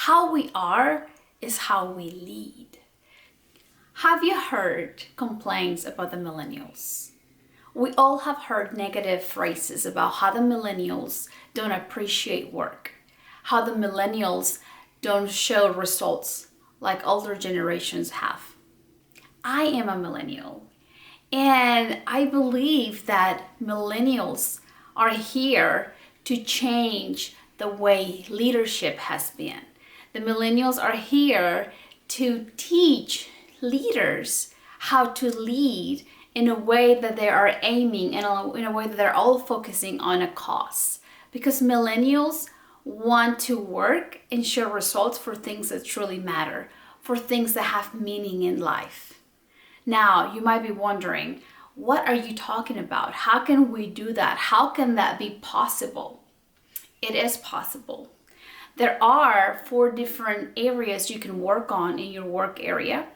How we are is how we lead. Have you heard complaints about the millennials? We all have heard negative phrases about how the millennials don't appreciate work, how the millennials don't show results like older generations have. I am a millennial, and I believe that millennials are here to change the way leadership has been. The millennials are here to teach leaders how to lead in a way that they are aiming and in a way that they're all focusing on a cause. Because millennials want to work and show results for things that truly matter, for things that have meaning in life. Now, you might be wondering, what are you talking about? How can we do that? How can that be possible? It is possible. There are 4 different areas you can work on in your work area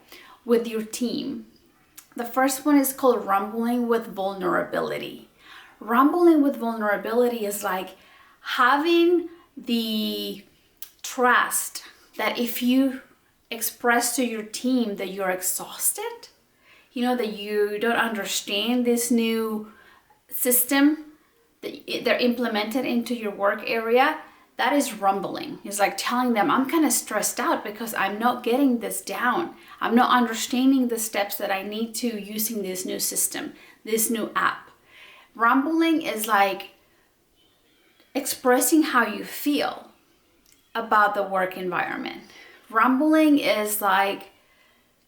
with your team. The first one is called rumbling with vulnerability. Rumbling with vulnerability is like having the trust that if you express to your team that you're exhausted, that you don't understand this new system that they're implemented into your work area, that is rumbling. It's like telling them, I'm kind of stressed out because I'm not getting this down. I'm not understanding the steps that I need to using this new system, this new app. Rumbling is like expressing how you feel about the work environment. Rumbling is like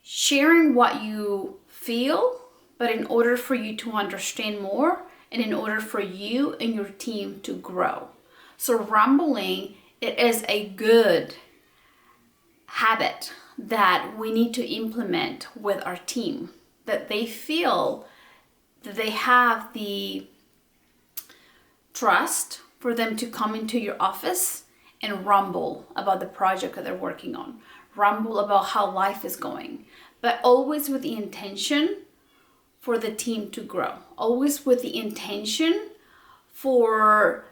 sharing what you feel, but in order for you to understand more and in order for you and your team to grow. So rumbling, it is a good habit that we need to implement with our team, that they feel that they have the trust for them to come into your office and rumble about the project that they're working on, rumble about how life is going, but always with the intention for the team to grow, always with the intention for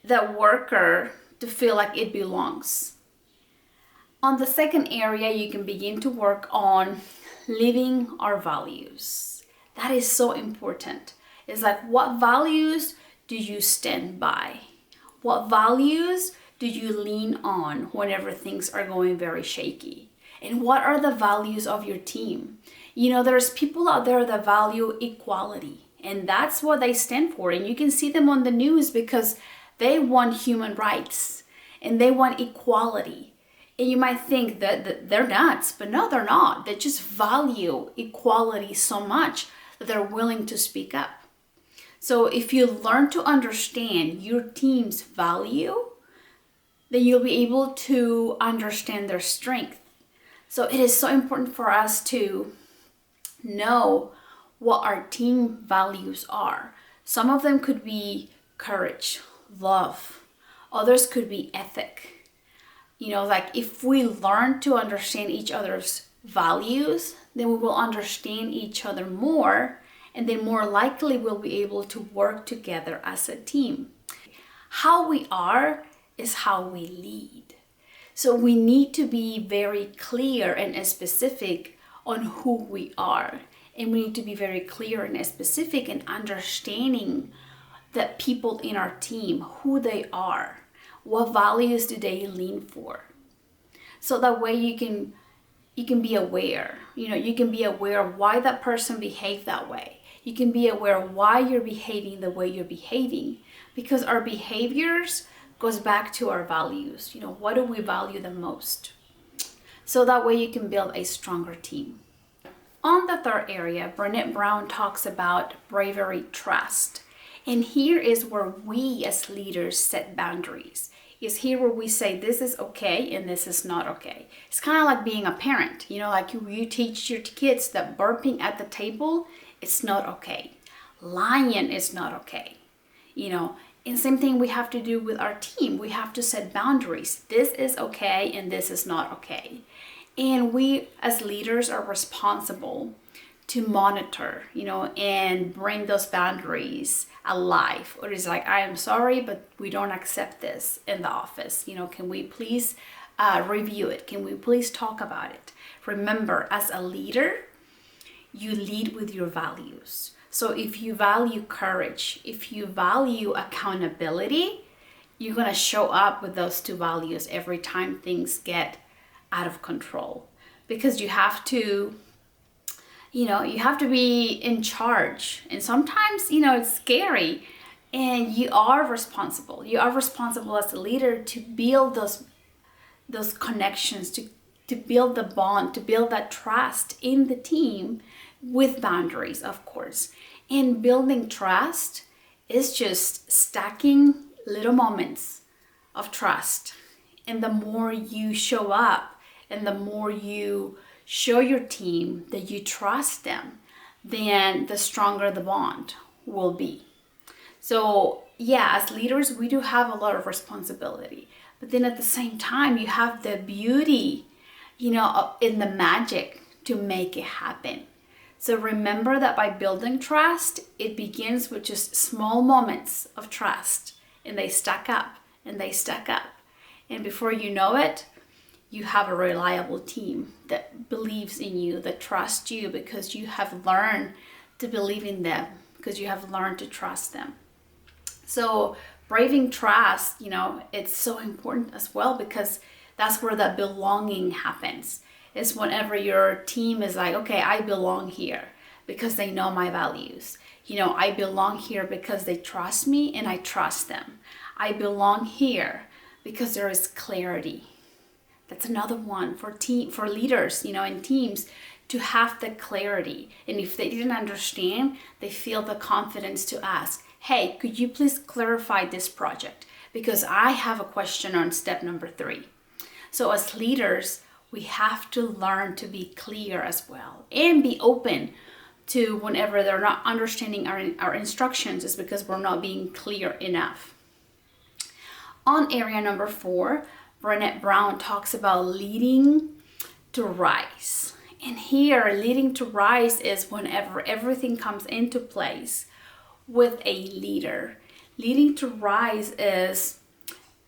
the worker to feel like it belongs. On the second area, you can begin to work on living our values. That is so important. It's like, what values do you stand by? What values do you lean on whenever things are going very shaky? And what are the values of your team? There's people out there that value equality, and that's what they stand for. And you can see them on the news because they want human rights and they want equality. And you might think that they're nuts, but no, they're not. They just value equality so much that they're willing to speak up. So if you learn to understand your team's value, then you'll be able to understand their strength. So it is so important for us to know what our team values are. Some of them could be courage, love. Others could be ethic. Like if we learn to understand each other's values, then we will understand each other more, and then more likely we'll be able to work together as a team. How we are is how we lead. So we need to be very clear and specific on who we are. And we need to be very clear and specific in understanding the people in our team, who they are, what values do they lean for. So that way you can be aware. You can be aware of why that person behaved that way. You can be aware of why you're behaving the way you're behaving, because our behaviors goes back to our values. What do we value the most? So that way you can build a stronger team. On the third area, Brene Brown talks about bravery, trust. And here is where we as leaders set boundaries. Is here where we say this is okay and this is not okay. It's kind of like being a parent. Like you teach your kids that burping at the table, it's not okay. Lying is not okay. And same thing we have to do with our team. We have to set boundaries. This is okay and this is not okay. And we as leaders are responsible to monitor, and bring those boundaries alive. Or it's like, I am sorry, but we don't accept this in the office. Can we please review it? Can we please talk about it? Remember, as a leader, you lead with your values. So if you value courage, if you value accountability, you're going to show up with those two values every time things get out of control. Because you have to be in charge. And sometimes, it's scary. And you are responsible. You are responsible as a leader to build those connections, to build the bond, to build that trust in the team with boundaries, of course. And building trust is just stacking little moments of trust. And the more you show up and the more you show your team that you trust them, then the stronger the bond will be. So yeah, as leaders, we do have a lot of responsibility. But then at the same time, you have the beauty, in the magic to make it happen. So remember that by building trust, it begins with just small moments of trust. And they stack up and they stack up. And before you know it, you have a reliable team that believes in you, that trusts you because you have learned to believe in them, because you have learned to trust them. So braving trust, it's so important as well, because that's where that belonging happens. It's whenever your team is like, okay, I belong here because they know my values. I belong here because they trust me and I trust them. I belong here because there is clarity. That's another one for leaders, in teams, to have the clarity. And if they didn't understand, they feel the confidence to ask, hey, could you please clarify this project? Because I have a question on step number 3. So as leaders, we have to learn to be clear as well and be open to whenever they're not understanding our instructions is because we're not being clear enough. On area number 4, Brene Brown talks about leading to rise. And here, leading to rise is whenever everything comes into place with a leader. Leading to rise is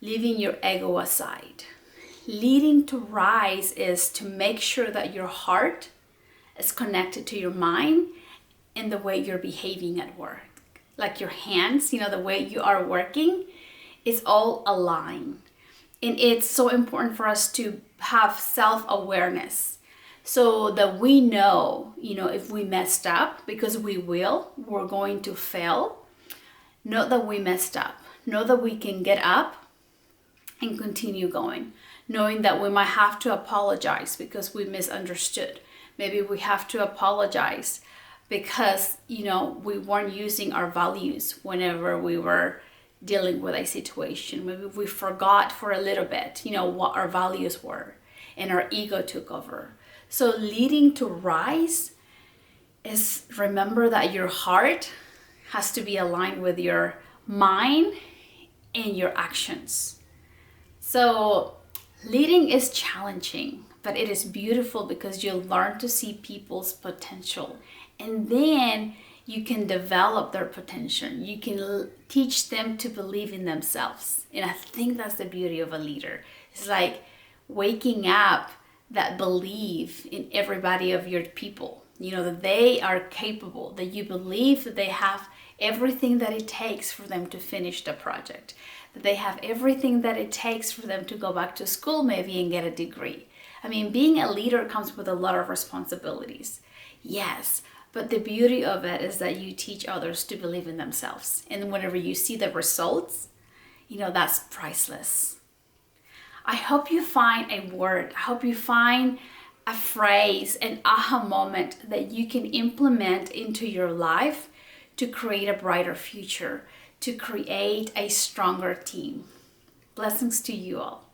leaving your ego aside. Leading to rise is to make sure that your heart is connected to your mind and the way you're behaving at work. Like your hands, the way you are working is all aligned. And it's so important for us to have self-awareness so that we know, if we messed up, because we're going to fail. Know that we messed up. Know that we can get up and continue going. Knowing that we might have to apologize because we misunderstood. Maybe we have to apologize because, we weren't using our values whenever we were dealing with a situation. Maybe we forgot for a little bit, what our values were and our ego took over. So leading to rise is remember that your heart has to be aligned with your mind and your actions. So leading is challenging, but it is beautiful because you learn to see people's potential, and then you can develop their potential. You can teach them to believe in themselves. And I think that's the beauty of a leader. It's like waking up that belief in everybody of your people, that they are capable, that you believe that they have everything that it takes for them to finish the project, that they have everything that it takes for them to go back to school maybe and get a degree. I mean, being a leader comes with a lot of responsibilities. Yes, but the beauty of it is that you teach others to believe in themselves. And whenever you see the results, that's priceless. I hope you find a word. I hope you find a phrase, an aha moment that you can implement into your life to create a brighter future, to create a stronger team. Blessings to you all.